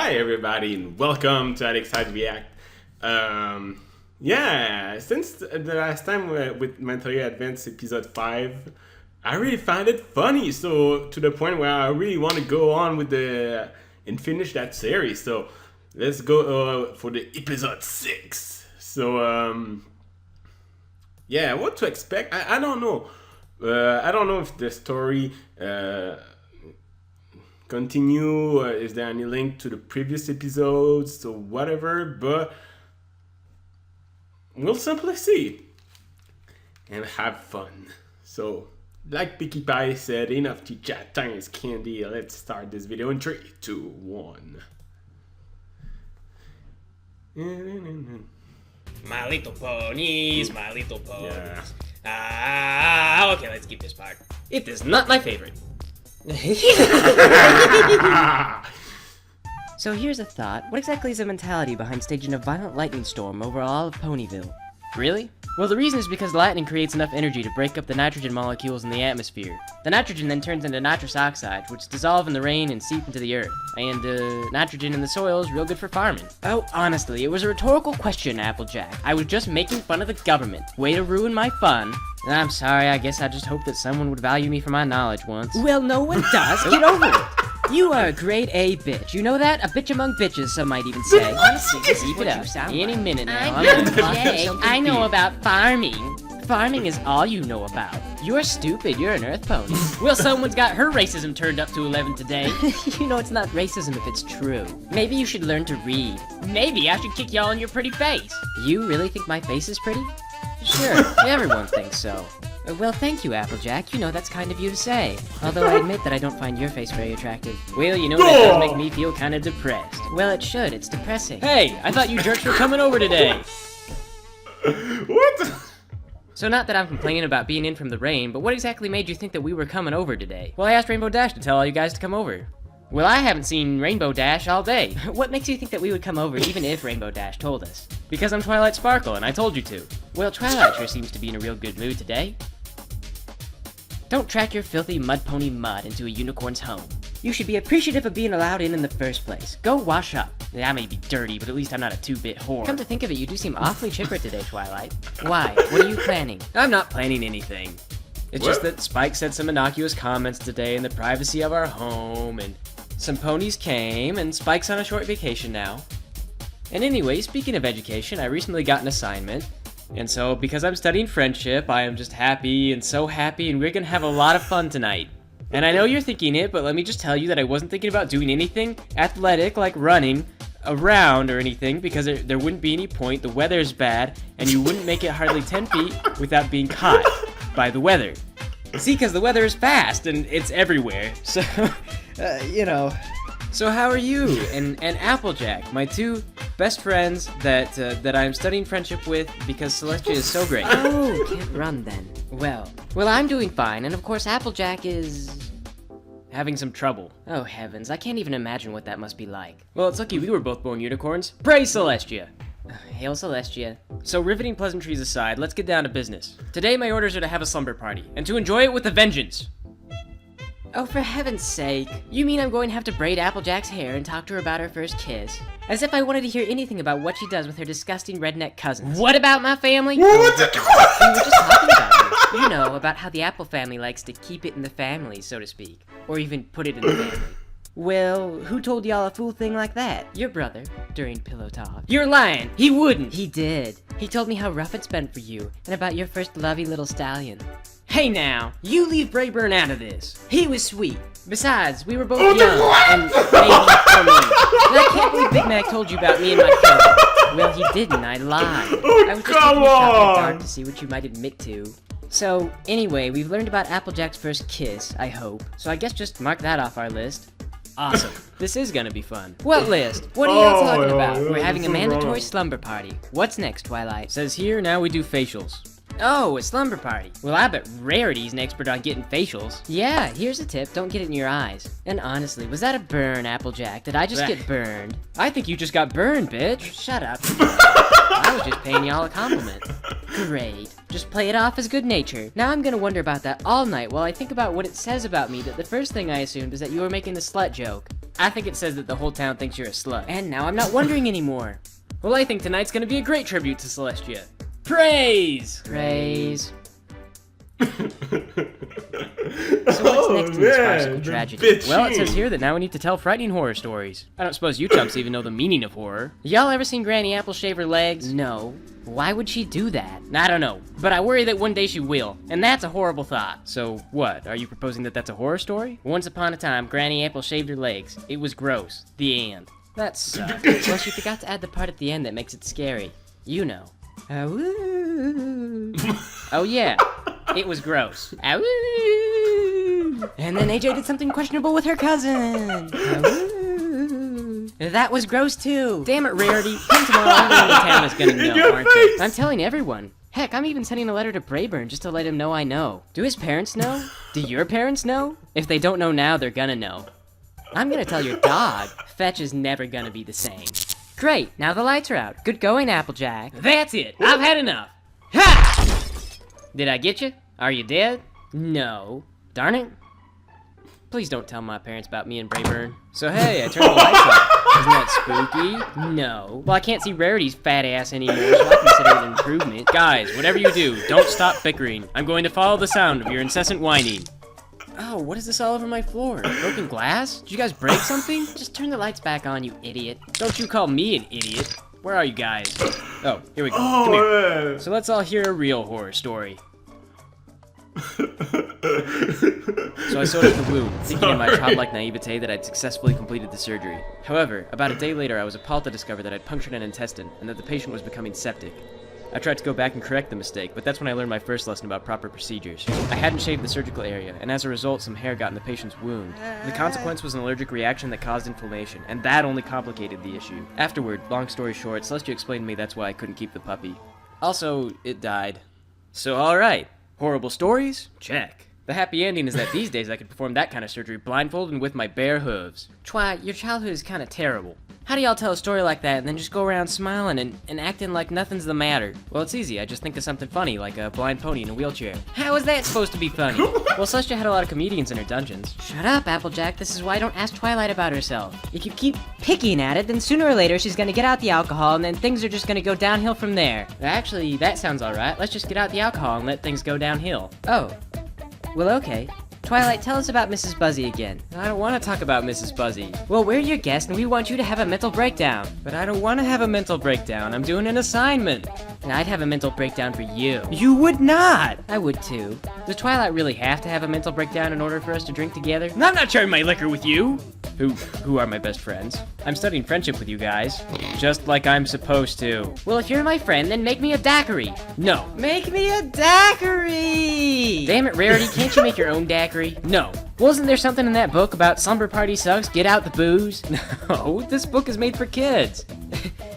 Hi everybody and welcome to Alex Side React. Since the last time with Mentally Advanced episode 5, I really find it funny, so to the point where I really want to go on with and finish that series. So let's go for the episode 6. So what to expect? I don't know. I don't know if the story continue, is there any link to the previous episodes or whatever, but we'll simply see and have fun. So like Picky Pie said, enough to chat, time is candy. Let's start this video in 3, 2, 1. My little ponies, my little ponies. Yeah. Okay, let's keep this part. It is not my favorite. So here's a thought. What exactly is the mentality behind staging a violent lightning storm over all of Ponyville? Really? Well, the reason is because lightning creates enough energy to break up the nitrogen molecules in the atmosphere. The nitrogen then turns into nitrous oxide, which dissolve in the rain and seep into the earth. And, nitrogen in the soil is real good for farming. Oh, honestly, it was a rhetorical question, Applejack. I was just making fun of the government. Way to ruin my fun. I'm sorry, I guess I just hoped that someone would value me for my knowledge once. Well, no one does. Get over it. You are a grade A bitch. You know that? A bitch among bitches, some might even say. Honestly, just keep it up. Any minute now, I'm gonna not pop gay. something I know big. about farming. Farming is all you know about. You're stupid. You're an earth pony. Well, someone's got her racism turned up to 11 today. You know it's not racism if it's true. Maybe you should learn to read. Maybe I should kick y'all in your pretty face. You really think my face is pretty? Sure, everyone thinks so. Well, thank you, Applejack. You know, that's kind of you to say. Although I admit that I don't find your face very attractive. Well, you know, that does make me feel kind of depressed. Well, it should. It's depressing. Hey, I thought you jerks were coming over today. What? So not that I'm complaining about being in from the rain, but what exactly made you think that we were coming over today? Well, I asked Rainbow Dash to tell all you guys to come over. Well, I haven't seen Rainbow Dash all day. What makes you think that we would come over even if Rainbow Dash told us? Because I'm Twilight Sparkle, and I told you to. Well, Twilight sure seems to be in a real good mood today. Don't track your filthy mud pony mud into a unicorn's home. You should be appreciative of being allowed in the first place. Go wash up. Yeah, I may be dirty, but at least I'm not a 2-bit whore. Come to think of it, you do seem awfully chipper today, Twilight. Why? What are you planning? I'm not planning anything. It's What? just that Spike said some innocuous comments today in the privacy of our home, and some ponies came, and Spike's on a short vacation now. And anyway, speaking of education, I recently got an assignment. And so, because I'm studying friendship, I am just happy, and so happy, and we're gonna have a lot of fun tonight. And I know you're thinking it, but let me just tell you that I wasn't thinking about doing anything athletic, like running around or anything, because there wouldn't be any point. The weather's bad, and you wouldn't make it hardly 10 feet without being caught by the weather. See, because the weather is fast, and it's everywhere, so, you know. So how are you and Applejack, my two best friends that I'm studying friendship with because Celestia is so great? Oh, can't run then. Well, I'm doing fine, and of course Applejack is... Having some trouble. Oh heavens, I can't even imagine what that must be like. Well, it's lucky we were both born unicorns. Praise Celestia! Hail Celestia. So riveting pleasantries aside, let's get down to business. Today my orders are to have a slumber party, and to enjoy it with a vengeance. Oh, for heaven's sake. You mean I'm going to have to braid Applejack's hair and talk to her about her first kiss? As if I wanted to hear anything about what she does with her disgusting redneck cousins. What about my family? We were just talking about you. You know, about how the Apple family likes to keep it in the family, so to speak. Or even put it in the family. Well, who told y'all a fool thing like that? Your brother, during pillow talk. You're lying! He wouldn't! He did. He told me how rough it's been for you, and about your first lovey little stallion. Hey now, you leave Brayburn out of this. He was sweet. Besides, we were both Oh, young, and maybe for me. And I can't believe Big Mac told you about me and my cousin. Well, he didn't, I lied. Oh, I was just come taking a shot in the on. dark to see what you might admit to. So, anyway, we've learned about Applejack's first kiss, I hope. So I guess just mark that off our list. Awesome. This is gonna be fun. What list? What are y'all talking Oh, about? yeah, We're having a this is mandatory wrong. slumber party. What's next, Twilight? Says here, now we do facials. Oh, a slumber party. Well, I bet Rarity's an expert on getting facials. Yeah, here's a tip. Don't get it in your eyes. And honestly, was that a burn, Applejack? Did I just Blech. get burned? I think you just got burned, bitch. Shut up. I was just paying y'all a compliment. Great. Just play it off as good nature. Now I'm gonna wonder about that all night while I think about what it says about me that the first thing I assumed is that you were making the slut joke. I think it says that the whole town thinks you're a slut. And now I'm not wondering anymore. Well, I think tonight's gonna be a great tribute to Celestia. Praise! Praise. So what's next in this farcical tragedy? Well, it says here that now we need to tell frightening horror stories. I don't suppose you chumps even know the meaning of horror. Y'all ever seen Granny Apple shave her legs? No. Why would she do that? I don't know, but I worry that one day she will, and that's a horrible thought. So what, are you proposing that that's a horror story? Once upon a time, Granny Apple shaved her legs. It was gross. The end. That sucks. Well, she forgot to add the part at the end that makes it scary. You know. Oh yeah, it was gross. And then AJ did something questionable with her cousin. That was gross too. Damn it, Rarity. Come tomorrow, everyone in the town is gonna know, aren't they? I'm telling everyone. Heck, I'm even sending a letter to Brayburn just to let him know I know. Do his parents know? Do your parents know? If they don't know now, they're gonna know. I'm gonna tell your dog. Fetch is never gonna be the same. Great, now the lights are out. Good going, Applejack. That's it. I've had enough. Ha! Did I get you? Are you dead? No. Darn it. Please don't tell my parents about me and Brayburn. So hey, I turned the lights on. Isn't that spooky? No. Well, I can't see Rarity's fat ass anymore, so I consider it an improvement. Guys, whatever you do, don't stop bickering. I'm going to follow the sound of your incessant whining. Oh, what is this all over my floor? Broken glass? Did you guys break something? Just turn the lights back on, you idiot. Don't you call me an idiot. Where are you guys? Oh, here we go. Come here. So let's all hear a real horror story. So I sewed up the wound, thinking in my childlike naivete that I'd successfully completed the surgery. However, about a day later I was appalled to discover that I'd punctured an intestine and that the patient was becoming septic. I tried to go back and correct the mistake, but that's when I learned my first lesson about proper procedures. I hadn't shaved the surgical area, and as a result some hair got in the patient's wound. The consequence was an allergic reaction that caused inflammation, and that only complicated the issue. Afterward, long story short, Celestia explained to me that's why I couldn't keep the puppy. Also, it died. So alright, horrible stories? Check. The happy ending is that these days I could perform that kind of surgery blindfolded and with my bare hooves. Twy, your childhood is kinda terrible. How do y'all tell a story like that and then just go around smiling and acting like nothing's the matter? Well, it's easy. I just think of something funny, like a blind pony in a wheelchair. How is that supposed to be funny? Well, Celestia had a lot of comedians in her dungeons. Shut up, Applejack. This is why I don't ask Twilight about herself. If you keep picking at it, then sooner or later she's gonna get out the alcohol and then things are just gonna go downhill from there. Actually, that sounds alright. Let's just get out the alcohol and let things go downhill. Oh. Well, okay. Twilight, tell us about Mrs. Buzzy again. I don't want to talk about Mrs. Buzzy. Well, we're your guest and we want you to have a mental breakdown. But I don't want to have a mental breakdown. I'm doing an assignment. And I'd have a mental breakdown for you. You would not! I would too. Does Twilight really have to have a mental breakdown in order for us to drink together? I'm not sharing my liquor with you! Who are my best friends? I'm studying friendship with you guys. Just like I'm supposed to. Well, if you're my friend, then make me a daiquiri. No. Make me a daiquiri! Damn it, Rarity, can't you make your own daiquiri? No. Wasn't there something in that book about slumber party sucks, get out the booze? No, this book is made for kids.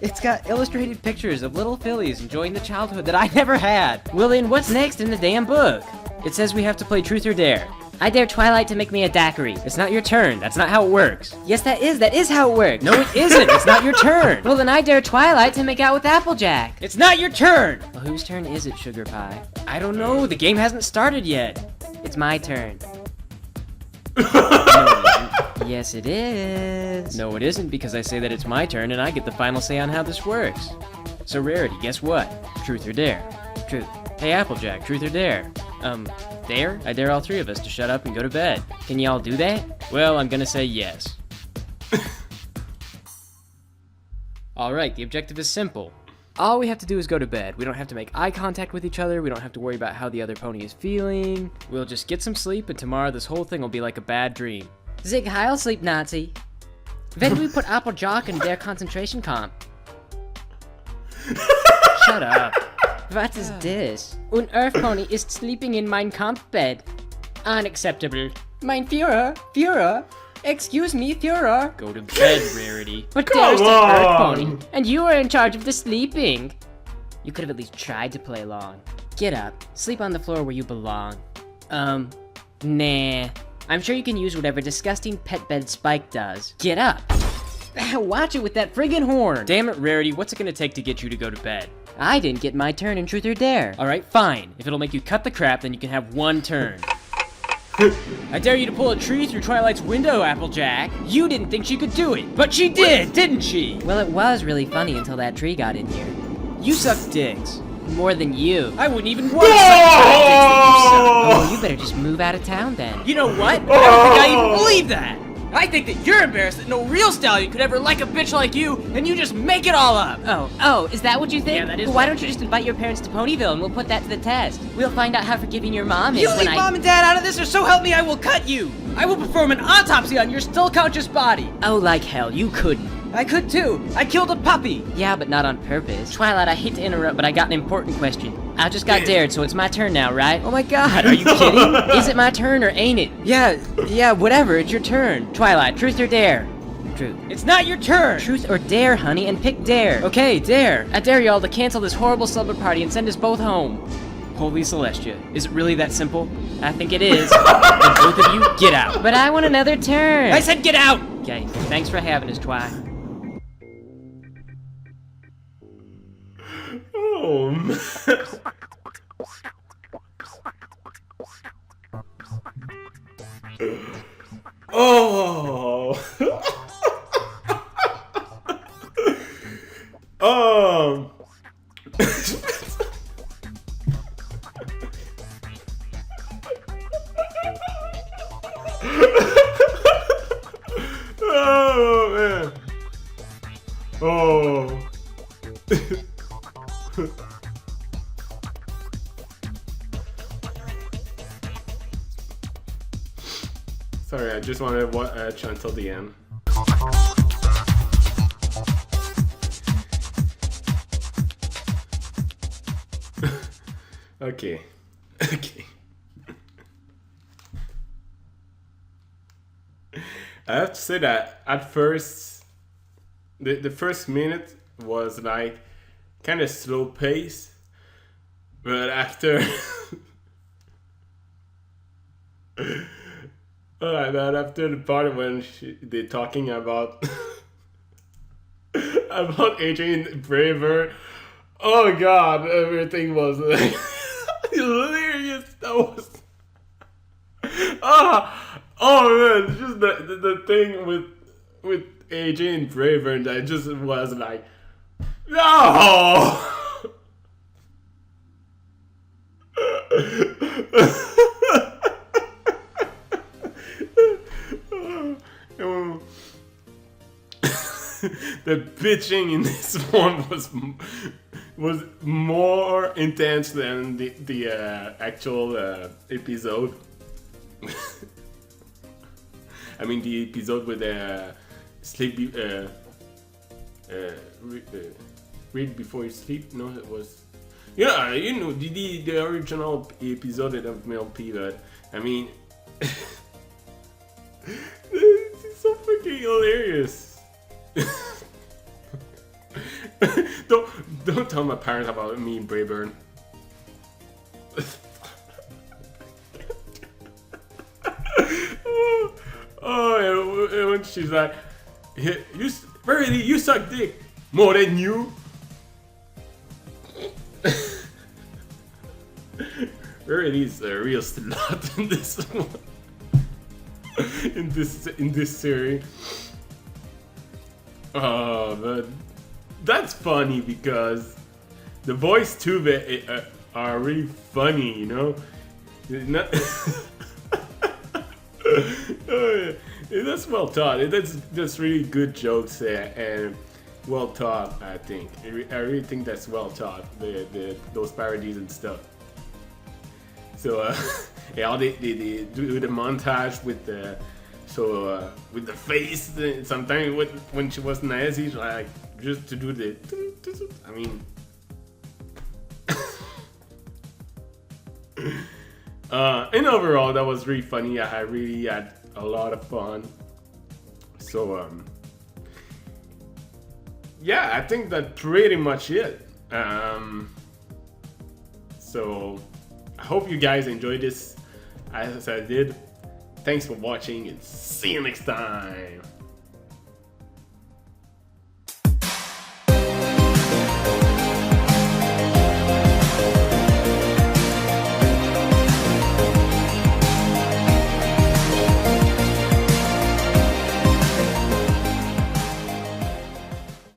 It's got illustrated pictures of little fillies enjoying the childhood that I never had. Well then, what's next in the damn book? It says we have to play truth or dare. I dare Twilight to make me a daiquiri. It's not your turn. That's not how it works. Yes, that is how it works. No, it isn't. It's not your turn. Well, then I dare Twilight to make out with Applejack. It's not your turn. Well, whose turn is it, Sugar Pie? I don't know. The game hasn't started yet. It's my turn. No, it isn't. Yes, it is. No, it isn't, because I say that it's my turn and I get the final say on how this works. So, Rarity, guess what? Truth or dare? Truth. Hey, Applejack, truth or dare? Dare? I dare all three of us to shut up and go to bed. Can y'all do that? Well, I'm gonna say yes. Alright, the objective is simple. All we have to do is go to bed. We don't have to make eye contact with each other. We don't have to worry about how the other pony is feeling. We'll just get some sleep, and tomorrow this whole thing will be like a bad dream. Zig Heil, sleep Nazi. When do we put Applejack in their concentration camp? Shut up. What is this? An Earth pony is sleeping in mein Kampf bed. Unacceptable. Mein Führer. Excuse me, Führer. Go to bed, Rarity. But there's the Earth pony, and you are in charge of the sleeping. You could have at least tried to play along. Get up. Sleep on the floor where you belong. Nah. I'm sure you can use whatever disgusting pet bed Spike does. Get up. Watch it with that friggin' horn. Damn it, Rarity, what's it gonna take to get you to go to bed? I didn't get my turn in Truth or Dare. Alright, fine. If it'll make you cut the crap, then you can have one turn. I dare you to pull a tree through Twilight's window, Applejack. You didn't think she could do it, but she did, didn't she? Well, it was really funny until that tree got in here. You suck dicks. More than you. I wouldn't even want to suck the kind of dicks that you suck. Oh, you better just move out of town then. You know what? I don't think I even believe that. I think that you're embarrassed that no real stallion could ever like a bitch like you, and you just make it all up. Oh, is that what you think? Yeah, that is Well, what why I don't you think. just invite your parents to Ponyville and we'll put that to the test. We'll find out how forgiving your mom is You when leave Mom and Dad out of this, or so help me, I will cut you. I will perform an autopsy on your still conscious body. Oh, like hell, you couldn't. I could too. I killed a puppy. Yeah, but not on purpose. Twilight, I hate to interrupt, but I got an important question. I just got dared, so it's my turn now, right? Oh my god, are you kidding? Is it my turn or ain't it? Yeah, whatever, it's your turn. Twilight, truth or dare? Truth. It's not your turn. Truth or dare, honey, and pick dare. Okay, dare. I dare y'all to cancel this horrible slumber party and send us both home. Holy Celestia, is it really that simple? I think it is. Then both of you, get out. But I want another turn. I said get out! Okay, thanks for having us, Twi. Oh, man. Oh. Oh, man. Oh. Sorry, I just wanted to watch until the end. Okay. Okay. I have to say that at first, the first minute was like kind of slow pace, but after after the part when they're talking about about Adrian Braver, oh god, everything was like hilarious. That was oh man, just the thing with Adrian Braver, and I just was like, no. The bitching in this one was more intense than the actual episode. I mean the episode with sleep. Read before you sleep. No, it was. Yeah, you know the original episode of MLP, but I mean, it's so freaking hilarious. Don't tell my parents about me and Brayburn. Oh, and when she's like, you suck dick more than you. Rarity's a real slut in this one. in this series. Oh, but that's funny because the voice too are really funny, you know. That's well taught. That's really good jokes there and well taught. I think. I really think that's well taught. Those parodies and stuff. So yeah, they do the montage with the. So with the face, sometimes when she was Nazi, like just to do the, I mean, and overall that was really funny. I really had a lot of fun. So yeah, I think that's pretty much it. So I hope you guys enjoyed this as I did. Thanks for watching and see you next time.